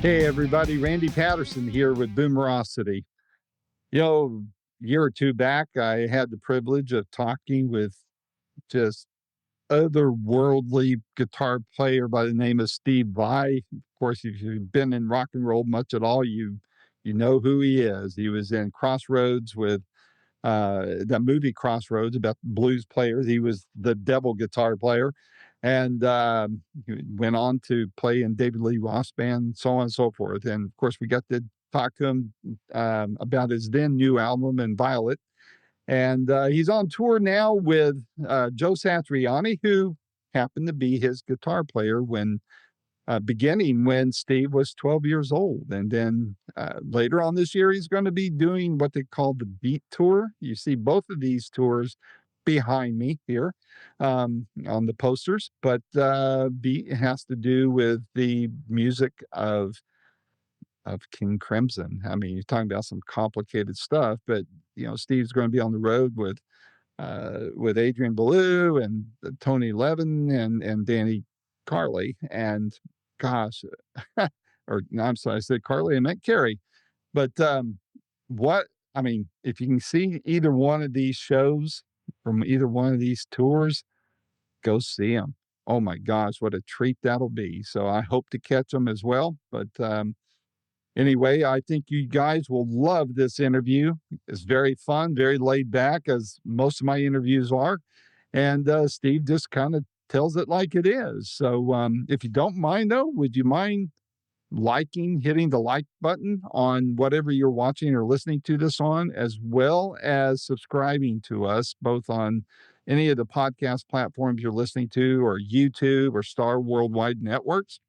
Hey, everybody. Randy Patterson here with Boomerocity. A year or two back, I had the privilege of talking with just otherworldly guitar player by the name of Steve Vai. Of course, if you've been in rock and roll much at all, you know who he is. He was in Crossroads with the movie Crossroads about blues players. He was the devil guitar player, and he went on to play in David Lee Roth's band, so on and so forth. And of course, we got to talk to him about his then new album, and Violet. And he's on tour now with Joe Satriani, who happened to be his guitar player beginning when Steve was 12 years old. And then later on this year, he's going to be doing what they call the Beat Tour. You see both of these tours behind me here on the posters, but Beat has to do with the music of King Crimson. I mean, you're talking about some complicated stuff, but Steve's going to be on the road with Adrian Bellow and Tony Levin and Danny Carey. And gosh, or no, I'm sorry, I said Carly, I meant Carey. But if you can see either one of these shows from either one of these tours, go see them. Oh my gosh, what a treat that'll be. So I hope to catch them as well. But anyway, I think you guys will love this interview. It's very fun, very laid back, as most of my interviews are. And Steve just kind of tells it like it is. So if you don't mind, though, would you mind hitting the like button on whatever you're watching or listening to this on, as well as subscribing to us, both on any of the podcast platforms you're listening to, or YouTube, or Star Worldwide Networks?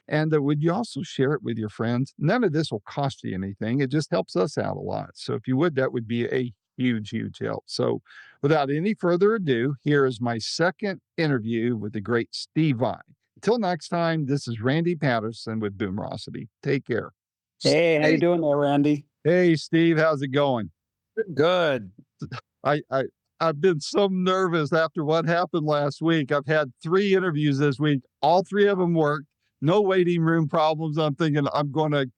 And would you also share it with your friends? None of this will cost you anything. It just helps us out a lot. So if you would, that would be a huge, huge help. So without any further ado, here is my second interview with the great Steve Vai. Until next time, this is Randy Patterson with Boomerocity. Take care. Hey, how you doing there, Randy? Hey, Steve, how's it going? Good. I've been so nervous after what happened last week. I've had 3 interviews this week. All 3 of them worked. No waiting room problems. I'm thinking I'm going to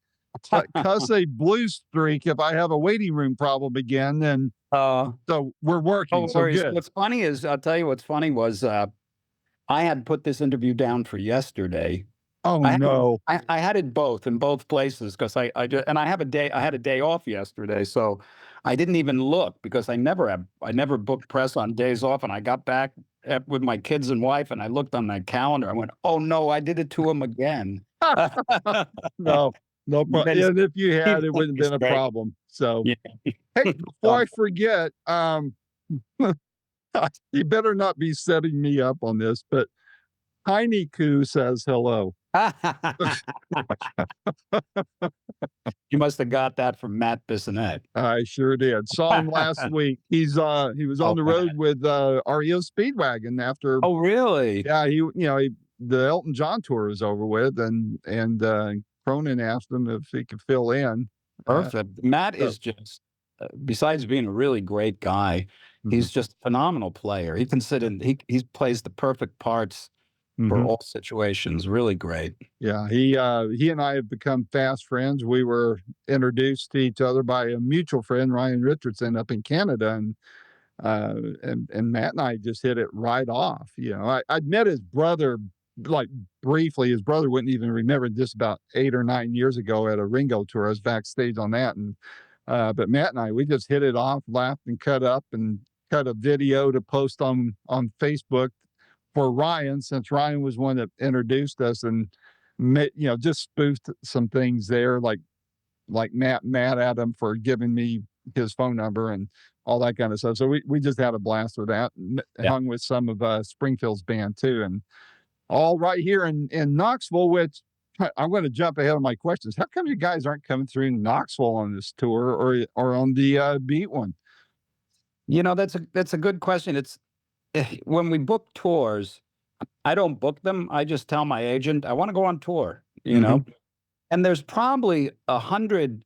cuss a blue streak if I have a waiting room problem again. And so we're working. No so worries. good. What's funny is, I'll tell you what's funny was I had put this interview down for yesterday. Oh, no. I had it in both places, because I had a day off yesterday, so I didn't even look, because I never booked press on days off, and I got back with my kids and wife, and I looked on my calendar. I went, oh no, I did it to him again. No problem. And if you had, it wouldn't have been a problem. So, yeah. Hey, before I forget, you better not be setting me up on this, but Tiny Coo says hello. You must have got that from Matt Bissonette. I sure did. Saw him last week. He was on the road with REO Speedwagon after. Oh, really? Yeah, the Elton John tour is over with, and Cronin asked him if he could fill in. Perfect. Matt is just, besides being a really great guy, he's just a phenomenal player. He can sit in. He plays the perfect parts for all situations. Really great. Yeah, he and I have become fast friends. We were introduced to each other by a mutual friend, Ryan Richardson, up in Canada, and Matt and I just hit it right off. I'd met his brother like briefly. His brother wouldn't even remember this, about 8 or 9 years ago at a Ringo tour. I was backstage on that, and but Matt and I, we just hit it off, laughed and cut up, and cut a video to post on Facebook for Ryan, since Ryan was one that introduced us, and just spoofed some things there, like Matt mad at him for giving me his phone number and all that kind of stuff. So we just had a blast with that. Hung with some of Springfield's band too, and all right here in Knoxville, which I'm going to jump ahead of my questions. How come you guys aren't coming through Knoxville on this tour, or on the Beat one? That's a good question. It's when we book tours, I don't book them. I just tell my agent I want to go on tour. And there's probably 100.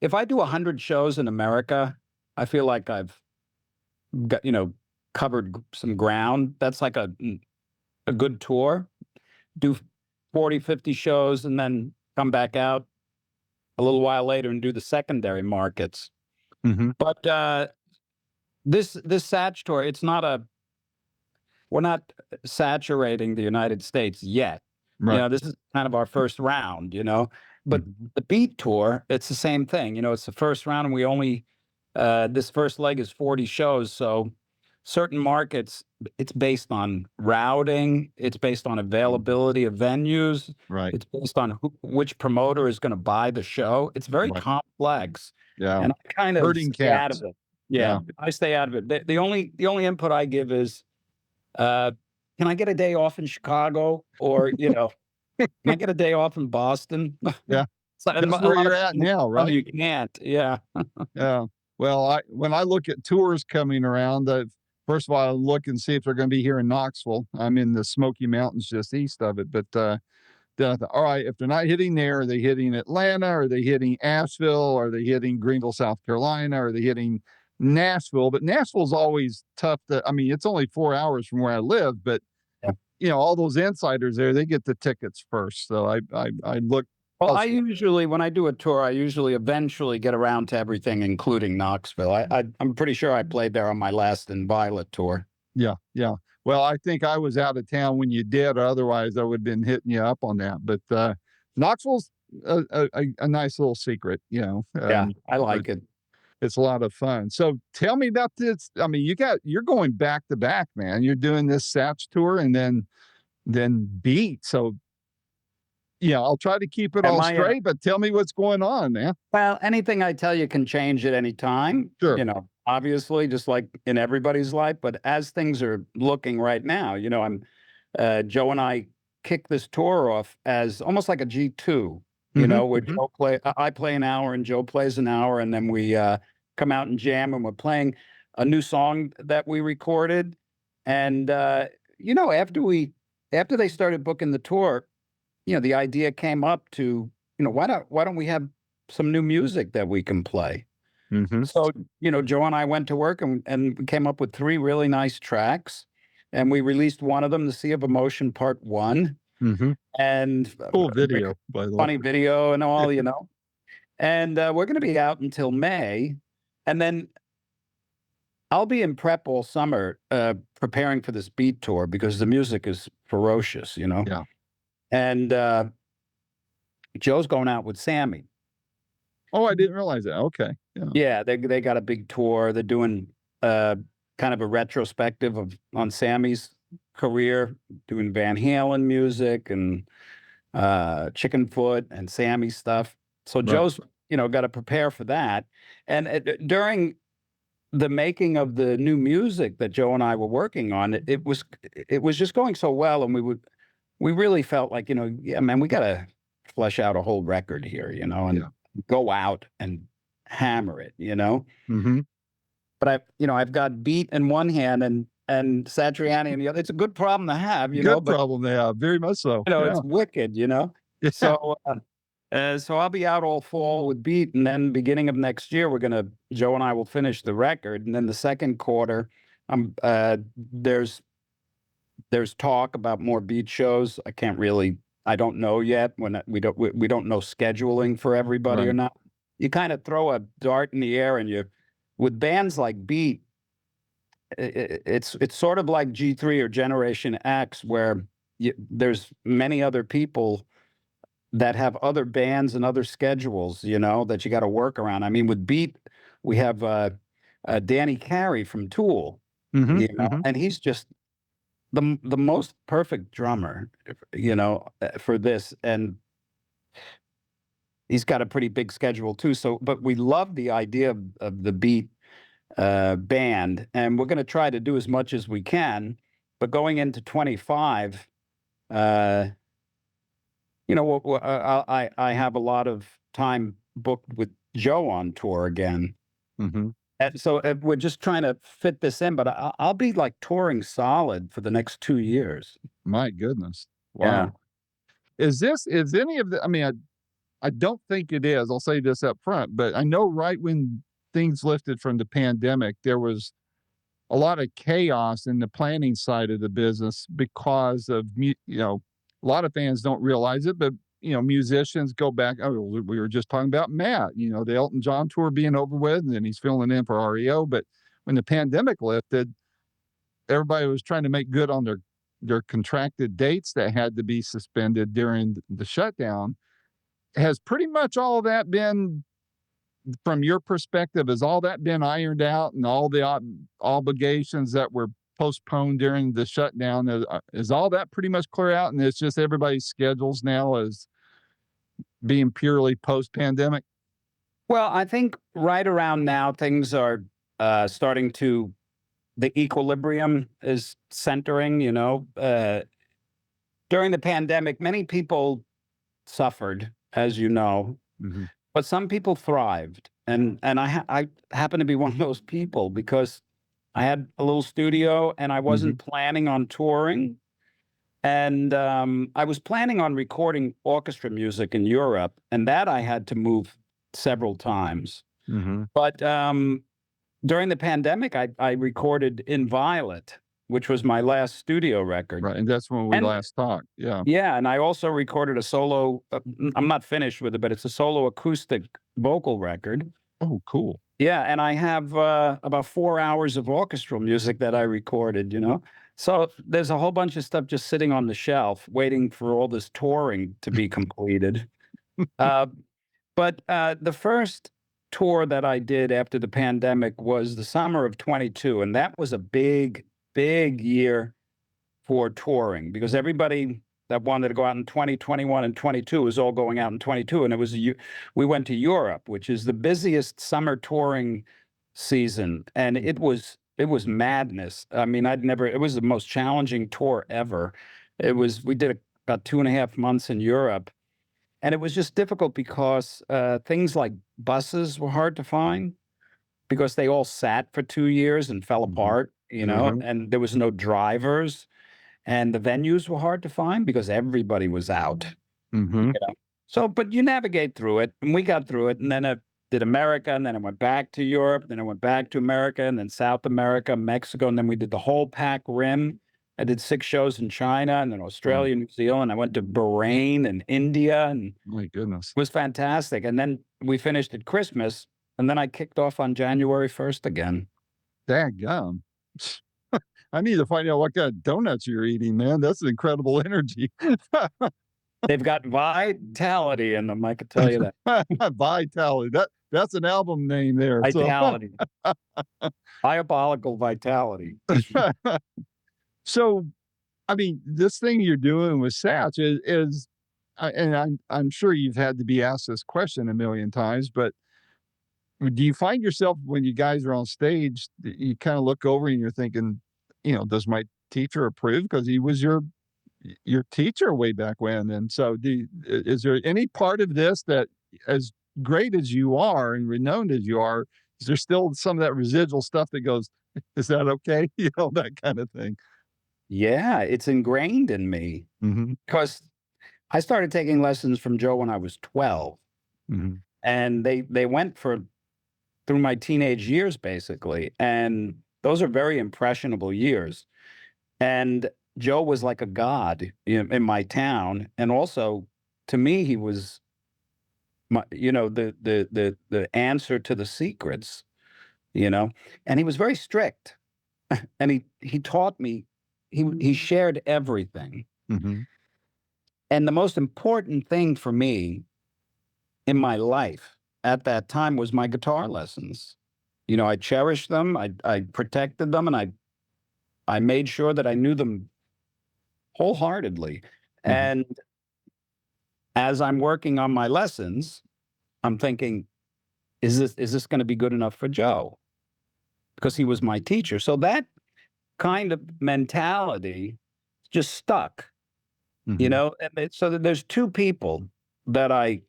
If I do 100 shows in America, I feel like I've got covered some ground. That's like a good tour. Do 40, 50 shows and then come back out a little while later and do the secondary markets. Mm-hmm. But this Satch tour, we're not saturating the United States yet. Right. This is kind of our first round, but Mm-hmm. the Beat tour, it's the same thing. It's the first round and we only, this first leg is 40 shows. So certain markets, it's based on routing. It's based on availability of venues. Right. It's based on which promoter is going to buy the show. It's very Right. complex. Yeah. And I kind of Herding stay out cats. of it. Yeah, I stay out of it. The only input I give is, can I get a day off in Chicago? Or, can I get a day off in Boston? Yeah. So, That's where you're at now, right? You can't. Yeah. Yeah. Well, when I look at tours coming around, first of all, I look and see if they're going to be here in Knoxville. I'm in the Smoky Mountains just east of it. But then I thought, all right, if they're not hitting there, are they hitting Atlanta? Are they hitting Asheville? Are they hitting Greenville, South Carolina? Are they hitting Nashville? But Nashville's always tough it's only 4 hours from where I live, but all those insiders there, they get the tickets first. So I look. Well, when I do a tour, I usually eventually get around to everything, including Knoxville. I'm pretty sure I played there on my last In Violet tour. Yeah, yeah. Well, I think I was out of town when you did, or otherwise I would have been hitting you up on that. But Knoxville's a nice little secret, Yeah, I like it. It's a lot of fun. So tell me about this. You're going back to back, man. You're doing this Satch tour and then Beat. So I'll try to keep it all straight, but tell me what's going on, man. Well, anything I tell you can change at any time. Sure. Obviously, just like in everybody's life. But as things are looking right now, Joe and I kick this tour off as almost like a G2. Where Joe I play an hour and Joe plays an hour, and then we come out and jam, and we're playing a new song that we recorded. And after they started booking the tour, the idea came up to, why don't we have some new music that we can play? Mm-hmm. So, Joe and I went to work and we came up with 3 really nice tracks, and we released one of them, The Sea of Emotion Part 1. Mm-hmm. And cool video, by the way. Funny video and all, And we're going to be out until May, and then I'll be in prep all summer preparing for this Beat tour because the music is ferocious, Yeah. And Joe's going out with Sammy. Oh, I didn't realize that. Okay. Yeah, they got a big tour. They're doing kind of a retrospective on Sammy's career, doing Van Halen music and Chickenfoot and Sammy stuff. So Right. Joe's, got to prepare for that. And during the making of the new music that Joe and I were working on, it was just going so well, and we really felt like, yeah, man, we got to flesh out a whole record here, and go out and hammer it, Mm-hmm. But I've got Beat in one hand and Satriani in the other. It's a good problem to have, Good problem to have, very much so. It's wicked, Yeah. So I'll be out all fall with Beat, and then beginning of next year, Joe and I will finish the record, and then the second quarter, there's talk about more Beat shows. I don't know yet. We don't know scheduling for everybody or Right. not. You kind of throw a dart in the air, and with bands like Beat, it's sort of like G3 or Generation X, where there's many other people that have other bands and other schedules, that you got to work around. I mean, with Beat, we have Danny Carey from Tool, Mm-hmm. Mm-hmm. and he's just the most perfect drummer, for this, and he's got a pretty big schedule too. So, but we love the idea of the Beat band, and we're going to try to do as much as we can. But going into 25, I have a lot of time booked with Joe on tour again. Mm-hmm. And so we're just trying to fit this in, but I'll be like touring solid for the next 2 years. My goodness. Wow. Yeah. Is any of the, I don't think it is. I'll say this up front, but I know right when things lifted from the pandemic, there was a lot of chaos in the planning side of the business because of, a lot of fans don't realize it, but musicians go back. Oh, we were just talking about Matt, the Elton John tour being over with, and then he's filling in for REO. But when the pandemic lifted, everybody was trying to make good on their contracted dates that had to be suspended during the shutdown. Has pretty much all of that been, from your perspective, has all that been ironed out, and all the obligations that were postponed during the shutdown, is all that pretty much clear out, and it's just everybody's schedules now as being purely post-pandemic? Well, I think right around now things are starting to, the equilibrium is centering, during the pandemic, many people suffered, as you know, Mm-hmm. but some people thrived. And I happen to be one of those people because I had a little studio and I wasn't planning on touring. And I was planning on recording orchestra music in Europe, and that I had to move several times. Mm-hmm. But during the pandemic, I recorded In Violet, which was my last studio record. Right, and that's when we And last talked. Yeah. yeah, and I also recorded a solo, I'm not finished with it, but it's a solo acoustic vocal record. Oh, cool. Yeah, and I have about 4 hours of orchestral music that I recorded, So there's a whole bunch of stuff just sitting on the shelf waiting for all this touring to be completed. But the first tour that I did after the pandemic was the summer of 22, and that was a big, big year for touring because everybody that wanted to go out in 2021 and 22 was all going out in 22, and we went to Europe, which is the busiest summer touring season, and it was madness. I mean, it was the most challenging tour ever. We did about 2.5 months in Europe, and it was just difficult because things like buses were hard to find because they all sat for 2 years and fell apart, and there was no drivers. And the venues were hard to find because everybody was out. Mm-hmm. So, but you navigate through it, and we got through it. And then I did America, and then I went back to Europe, then I went back to America, and then South America, Mexico, and then we did the whole Pac Rim. I did 6 shows in China, and then Australia, New Zealand. I went to Bahrain and India, and My goodness. it was fantastic. And then we finished at Christmas, and then I kicked off on January 1st again. Dadgum. I need to find out what kind of donuts you're eating, man. That's an incredible energy. They've got vitality in them, I can tell you that. Vitality. That's an album name there. Vitality. Diabolical vitality. So, I mean, this thing you're doing with Satch is and I'm sure you've had to be asked this question a million times, but do you find yourself when you guys are on stage, you kind of look over and you're thinking, does my teacher approve? Because he was your teacher way back when. And so is there any part of this that, as great as you are and renowned as you are, is there still some of that residual stuff that goes, is that okay? That kind of thing. Yeah, it's ingrained in me because I started taking lessons from Joe when I was 12. And they went through my teenage years, basically. And those are very impressionable years. And Joe was like a god in my town. And also, to me, he was the answer to the secrets, and he was very strict. And he taught me, he shared everything. And the most important thing for me in my life at that time was my guitar lessons. I cherished them, I protected them, and I made sure that I knew them wholeheartedly. And as I'm working on my lessons, I'm thinking, is this going to be good enough for Joe? Because he was my teacher. So that kind of mentality just stuck, And so there's 2 people that I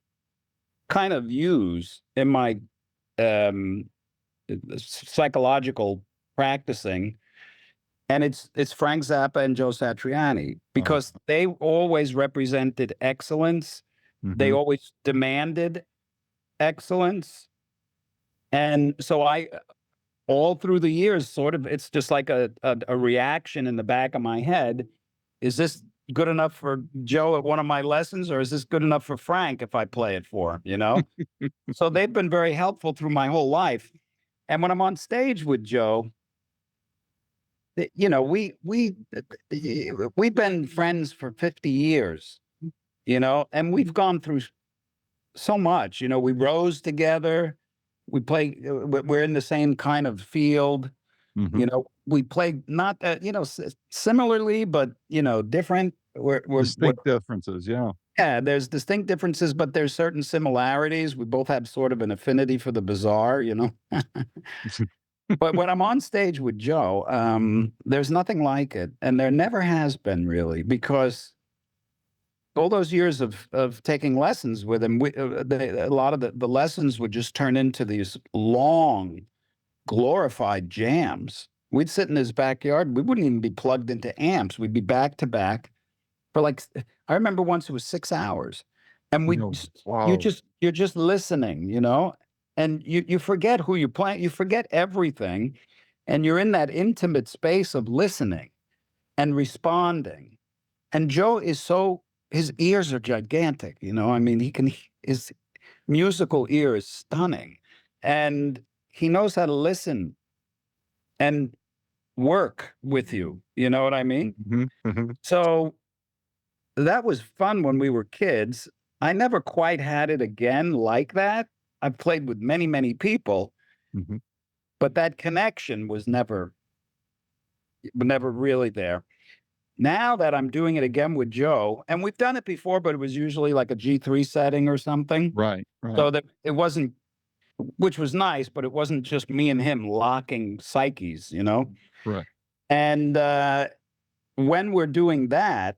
kind of use in my psychological practicing, and it's Frank Zappa and Joe Satriani, because they always represented excellence. They always demanded excellence. And so all through the years, sort of, it's just like a reaction in the back of my head. Is this, good enough for Joe at one of my lessons, or is this good enough for Frank if I play it for him, you know? So they've been very helpful through my whole life. And when I'm on stage with Joe, you know, we've been friends for 50 years, you know, and we've gone through so much. You know, we rose together. We play. We're in the same kind of field. Mhm. You know, we play not you know, similarly, but you know, different. Distinct differences, yeah. Yeah, there's distinct differences, but there's certain similarities. We both have sort of an affinity for the bizarre, you know. But when I'm on stage with Joe, there's nothing like it, and there never has been really, because all those years of taking lessons with him, a lot of the lessons would just turn into these long, glorified jams. We'd sit in his backyard. We wouldn't even be plugged into amps. We'd be back to back for like, I remember once it was 6 hours, and No, wow. you're just listening, you know, and you forget who you're playing, you forget everything, and you're in that intimate space of listening and responding. And Joe is so, his ears are gigantic, you know. I mean, his musical ear is stunning, and he knows how to listen and work with you. You know what I mean? Mhm, mhm, So that was fun when we were kids. I never quite had it again like that. I've played with many, many people, mhm. but that connection was never really there. Now that I'm doing it again with Joe, and we've done it before, but it was usually like a G3 setting or something. Right, right, So that it wasn't, which was nice, but it wasn't just me and him locking psyches, you know? right. And when we're doing that,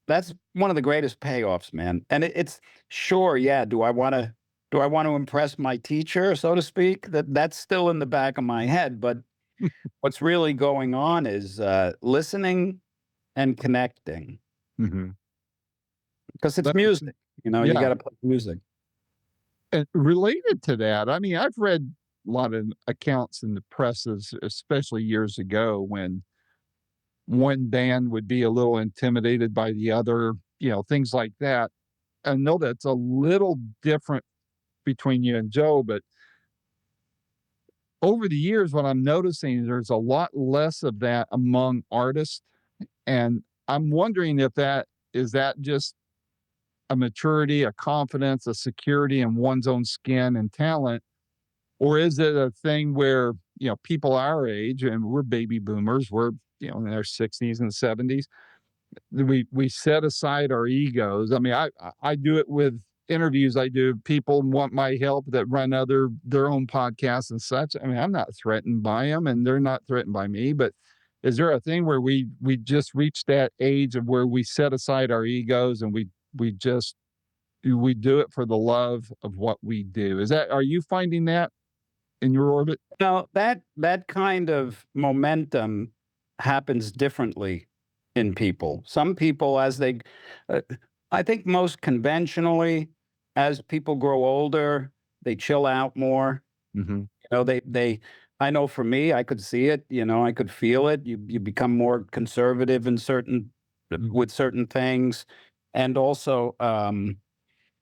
that's one of the greatest payoffs, man. And it's sure, yeah. Do I want to impress my teacher, so to speak? That's still in the back of my head. But what's really going on is listening and connecting, Mhm. because it's But music. You know, you yeah, got to play music. and related to that, I mean, I've read a lot of accounts in the presses, especially years ago, when one band would be a little intimidated by the other, you know, things like that. I know that's a little different between you and Joe, but over the years, what I'm noticing is there's a lot less of that among artists. And I'm wondering if that just a maturity, a confidence, a security in one's own skin and talent, or is it a thing where, you know, people our age, and we're baby boomers, we're, you know, in our 60s and 70s, we set aside our egos. I mean, I do it with interviews I do. People want my help that run their own podcasts and such. I mean, I'm not threatened by them, and they're not threatened by me. But is there a thing where we just reach that age of where we set aside our egos and we just we do it for the love of what we do? Are you finding that in your orbit? Now that kind of momentum happens differently in people. Some people, as they, uh, I think most conventionally, as people grow older, they chill out more. Hmm. You know, they. I know for me, I could see it. You know, I could feel it. You become more conservative in certain with certain things, and also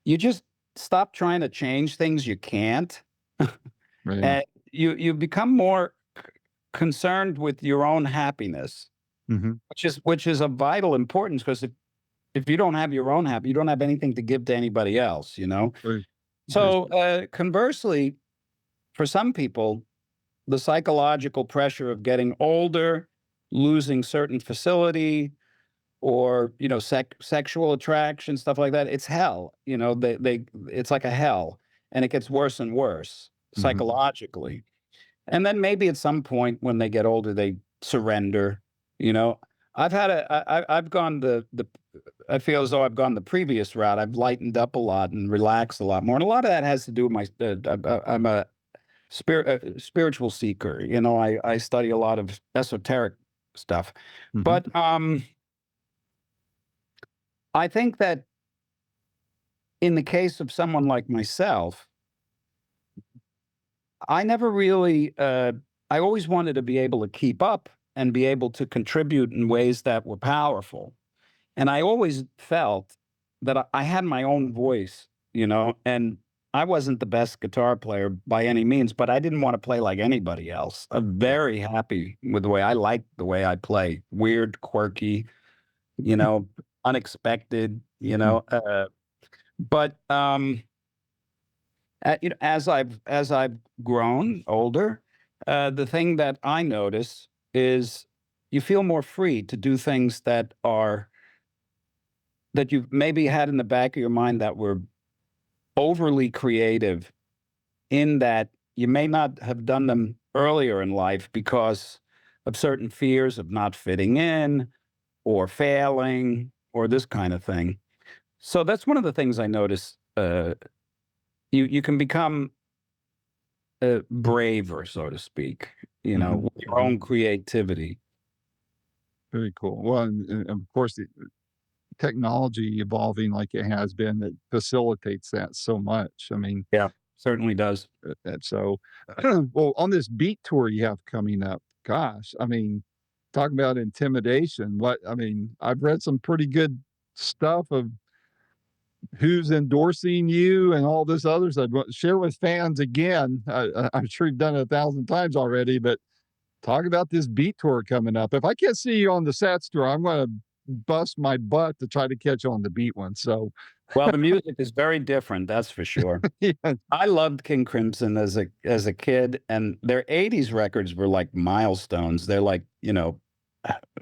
you just stop trying to change things you can't, Right. and you become more concerned with your own happiness, Hmm. which is of vital importance, because if you don't have your own happy, you don't have anything to give to anybody else, you know? Right. There's So, conversely, for some people, the psychological pressure of getting older, losing certain facility, or, you know, sexual attraction, stuff like that, it's hell. You know, it's like a hell, and it gets worse and worse Mhm. psychologically. And then maybe at some point when they get older, they surrender. You know, I've gone I feel as though I've gone the previous route. I've lightened up a lot and relaxed a lot more, and a lot of that has to do with my. I'm a spiritual seeker. You know, I study a lot of esoteric stuff, Mhm. but I think that in the case of someone like myself, I never really. I always wanted to be able to keep up and be able to contribute in ways that were powerful. And I always felt that I had my own voice, and I wasn't the best guitar player by any means, but I didn't want to play like anybody else. I'm very happy with the way I like the way I play. Weird, quirky, unexpected, but as I've grown older, the thing that I notice is you feel more free to do things that you've maybe had in the back of your mind that were overly creative, in that you may not have done them earlier in life because of certain fears of not fitting in or failing or this kind of thing. So that's one of the things I notice. You can become braver, so to speak, with your own creativity. Very cool. Well, and of course, the technology evolving like it has been, that facilitates that so much. I mean, Yeah, certainly does. and so, well, on this beat tour you have coming up, gosh, I mean, talk about intimidation. I've read some pretty good stuff of who's endorsing you and all this other stuff. Share with fans again. I'm sure you've done it 1,000 times already, but talk about this beat tour coming up. If I can't see you on the Sats tour, I'm going to bust my butt to try to catch you on the beat one. So, Well, the music is very different, that's for sure. yeah. I loved King Crimson as a kid, and their '80s records were like milestones. They're like,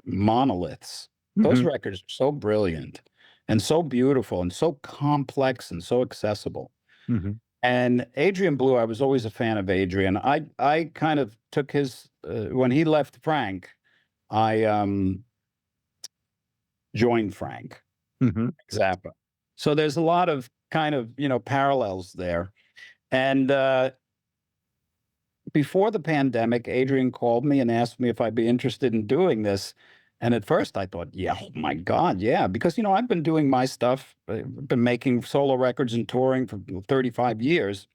monoliths. Those Mhm. records are so brilliant and so beautiful and so complex and so accessible. Mhm. And Adrian Blue, I was always a fan of Adrian. I kind of took his when he left Frank, I joined Frank Mhm. Zappa. So there's a lot of kind of parallels there. And before the pandemic, Adrian called me and asked me if I'd be interested in doing this. And at first I thought, yeah, oh my God, yeah. Because, I've been doing my stuff, been making solo records and touring for 35 years.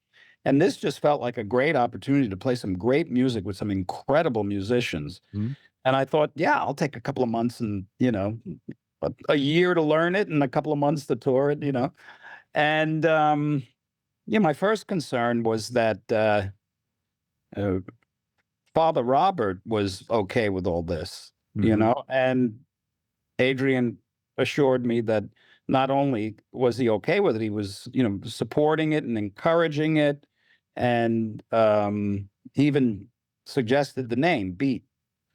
And this just felt like a great opportunity to play some great music with some incredible musicians. Mhm. And I thought, yeah, I'll take a couple of months and, a year to learn it and a couple of months to tour it. And, yeah, my first concern was that uh, Father Robert was okay with all this, Mhm. and Adrian assured me that not only was he okay with it, he was, supporting it and encouraging it, and he even suggested the name Beat.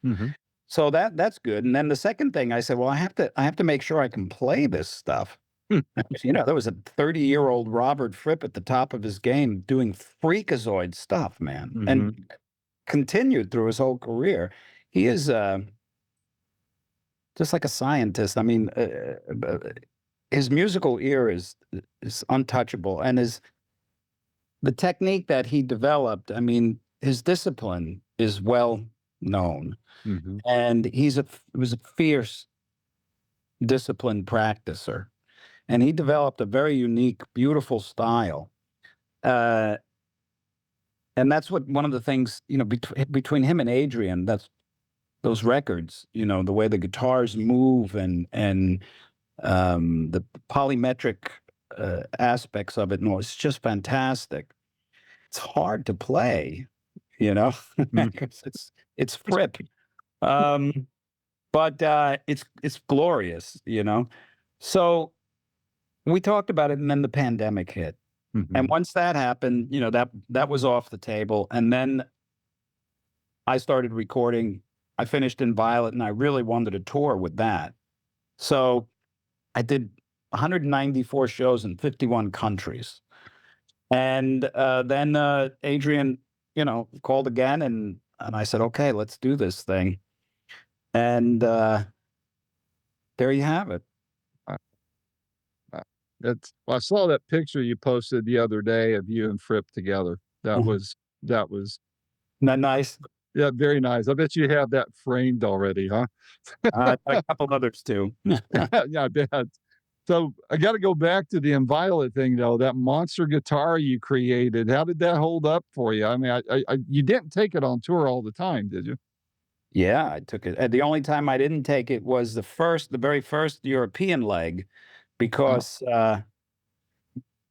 Mhm. So that's good. And then the second thing I said, well, I have to make sure I can play this stuff. Hmm. There was a 30-year-old Robert Fripp at the top of his game doing freakazoid stuff, man, Mhm. and continued through his whole career. He is just like a scientist. I mean, his musical ear is untouchable, and the technique that he developed. I mean, his discipline is well known, Mhm. and he was a fierce, disciplined practicer, and he developed a very unique, beautiful style. Uh, and that's what one of the things between him and Adrian. That's those records. The way the guitars move and the polymetric aspects of it. No, it's just fantastic. It's hard to play, Mhm. 'cause it's Fripp, um, but it's glorious. So we talked about it, and then the pandemic hit, and Mhm. once that happened, that was off the table, and then I started recording. I finished in Violet, and I really wanted to tour with that. So I did 194 shows in 51 countries. And then Adrian, called again, and I said, okay, let's do this thing. And there you have it. Uh, uh, I saw that picture you posted the other day of you and Fripp together. That Mhm. was that was Isn't that nice? yeah, very nice. I bet you have that framed already, huh? A couple others too. Yeah, I bet. So I got to go back to the Inviolate thing though. That monster guitar you created, how did that hold up for you? I mean, you didn't take it on tour all the time, did you? Yeah, I took it. The only time I didn't take it was the very first European leg, because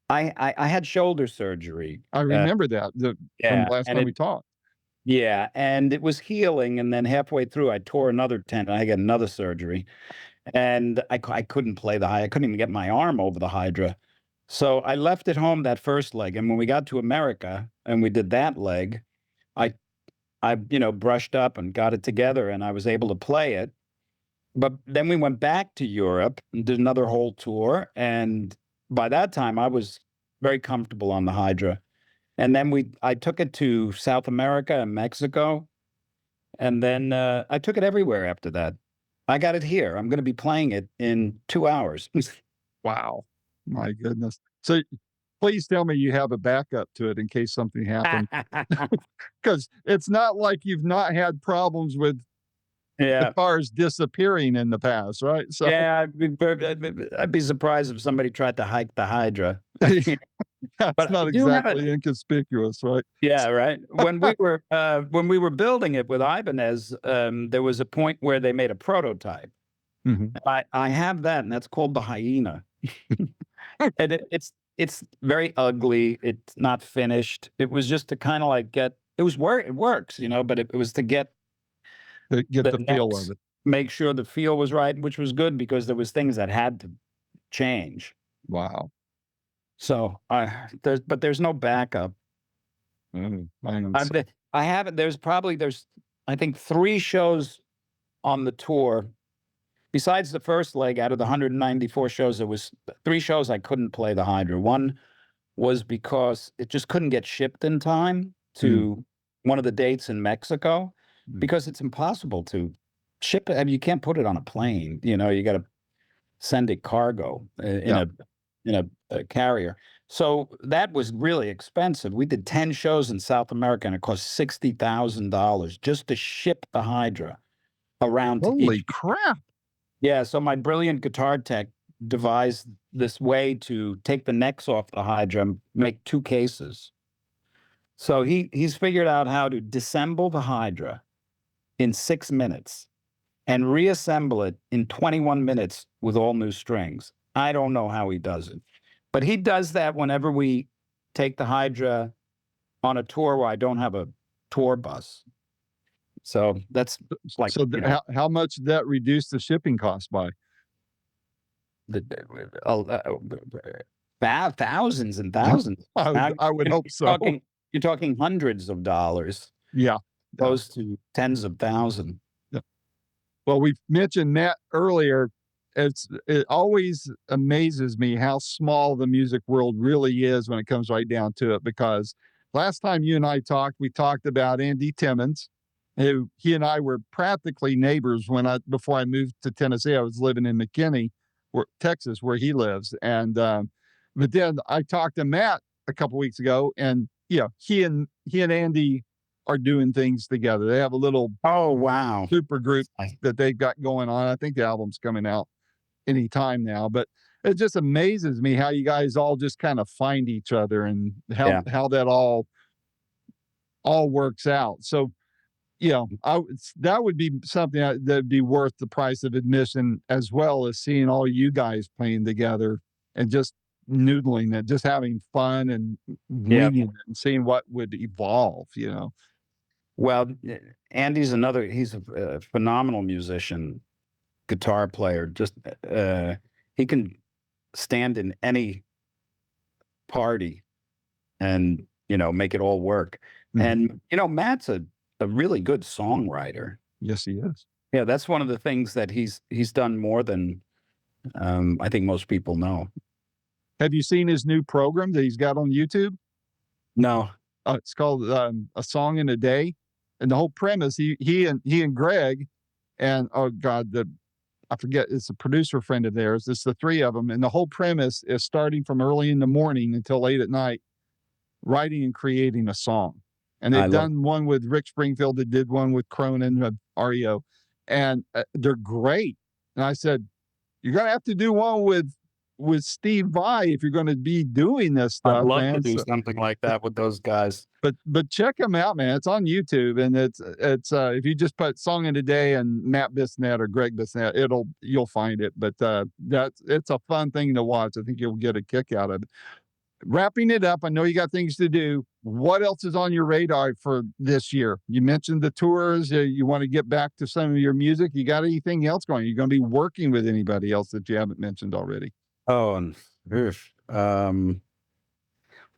I had shoulder surgery. I remember that from Yeah, last and time we talked. it was healing, and then halfway through, I tore another tendon. I got another surgery, and I couldn't play I couldn't even get my arm over the Hydra. So I left it home that first leg, and when we got to America and we did that leg, I I brushed up and got it together, and I was able to play it. But then we went back to Europe and did another whole tour, and by that time I was very comfortable on the Hydra. And then I took it to South America and Mexico, and then I took it everywhere after that. I got it here. I'm going to be playing it in 2 hours. Wow. My goodness. So please tell me you have a backup to it in case something happened, because it's not like you've not had problems with Yeah. guitars disappearing in the past, right? So Yeah, I'd be surprised if somebody tried to hike the Hydra. that's But not I do have it. exactly inconspicuous, right? Yeah, right. When we were building it with Ibanez, there was a point where they made a prototype. Mhm. I have that, and that's called the Hyena. And it's very ugly. It's not finished. It was just to kind of like it works, but it was to get To get the the feel of necks, it. make sure the feel was right, which was good because there was things that had to change. Wow. So there's no backup. I'm so I haven't. There's I think 3 shows on the tour. Besides the first leg, out of the 194 shows, there was 3 shows I couldn't play the Hydra. One was because it just couldn't get shipped in time to one of the dates in Mexico, Mm. because it's impossible to ship it. I mean, you can't put it on a plane. You got to send it cargo in a carrier. So that was really expensive. We did 10 shows in South America, and it cost $60,000 just to ship the Hydra around to holy each. crap. Yeah, so my brilliant guitar tech devised this way to take the necks off the Hydra and make 2 cases. So he's figured out how to disassemble the Hydra in 6 minutes and reassemble it in 21 minutes with all new strings. I don't know how he does it, but he does that whenever we take the Hydra on a tour where I don't have a tour bus. So that's like, So how much did that reduce the shipping cost by? Thousands and thousands. I would hope so. You're talking hundreds of dollars, Yeah. opposed to tens of thousands. Yeah. Well, we've mentioned Matt earlier. It always amazes me how small the music world really is when it comes right down to it, because last time you and I talked, we talked about Andy Timmons, who he and I were practically neighbors before I moved to Tennessee. I was living in McKinney, Texas, where he lives. And but then I talked to Matt a couple weeks ago, and he and Andy are doing things together. They have a little wow super group that they've got going on. I think the album's coming out anytime now, but it just amazes me how you guys all just kind of find each other, and how that all works out. So that would be something that'd be worth the price of admission, as well as seeing all you guys playing together and just noodling it, just having fun and winging it and seeing what would evolve. Well, Andy's he's a phenomenal musician, guitar player. Just he can stand in any party and make it all work. And Matt's a really good songwriter. Yes, he is. Yeah, that's one of the things that he's done more than I think most people know. Have you seen his new program that he's got on YouTube? No. It's called A Song in a Day, and the whole premise, he and Greg, and oh god, I forget, it's a producer friend of theirs. It's the 3 of them, and the whole premise is starting from early in the morning until late at night, writing and creating a song. And they've done one with Rick Springfield. They did one with Cronin, REO, and they're great. And I said, you're going to have to do one with with Steve Vai if you're going to be doing this I'd stuff, love to man. do So, something like that with those guys. but check him out, man. It's on YouTube, and it's if you just put "Song of the Day" and Matt Bissonnette or Greg Bissonnette, you'll find it. But it's a fun thing to watch. I think you'll get a kick out of it. Wrapping it up, I know you got things to do. What else is on your radar for this year? You mentioned the tours. You want to get back to some of your music. You got anything else going? You're going to be working with anybody else that you haven't mentioned already? Oh, and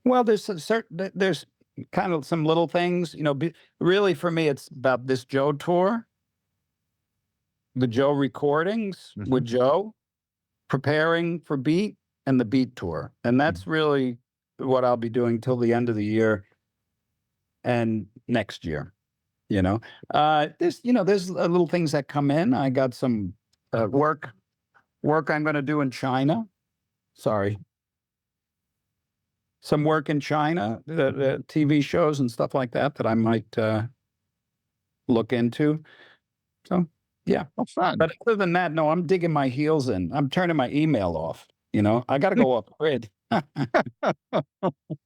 well, there's kind of some little things, really for me, it's about this Joe tour, the Joe recordings with Joe, preparing for Beat, and the Beat tour. And that's really what I'll be doing till the end of the year and next year. There's little things that come in. I got some work I'm going to do in China. Sorry. Some work in China, the TV shows and stuff like that I might look into. So, yeah. Oh, fun. But other than that, no, I'm digging my heels in. I'm turning my email off. I got to go off grid.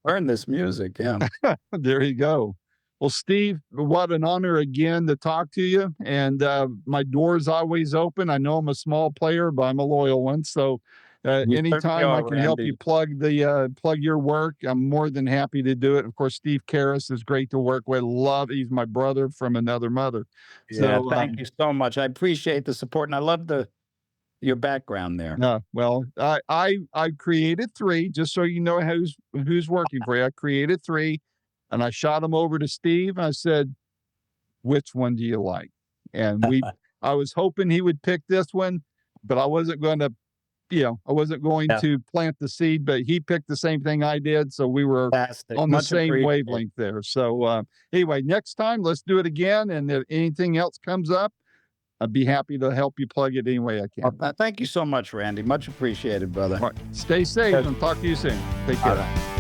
Learn this music. Yeah. There you go. Well, Steve, what an honor again to talk to you. And my door's always open. I know I'm a small player, but I'm a loyal one. So anytime I can help you plug your work, I'm more than happy to do it. Of course, Steve Karras is great to work with. He's my brother from another mother. Yeah, so, thank you so much. I appreciate the support, and I love your background there. Well, I created 3, just so you know who's working for you. I created 3, and I shot them over to Steve. I said, "Which one do you like?" And I was hoping he would pick this one, but I wasn't going to to plant the seed. But he picked the same thing I did, so we were on the same wavelength there. So anyway, next time let's do it again, and if anything else comes up, I'd be happy to help you plug it any way I can. Thank you so much, Randy. Much appreciated, brother. All right. Stay safe and talk to you soon. Take care.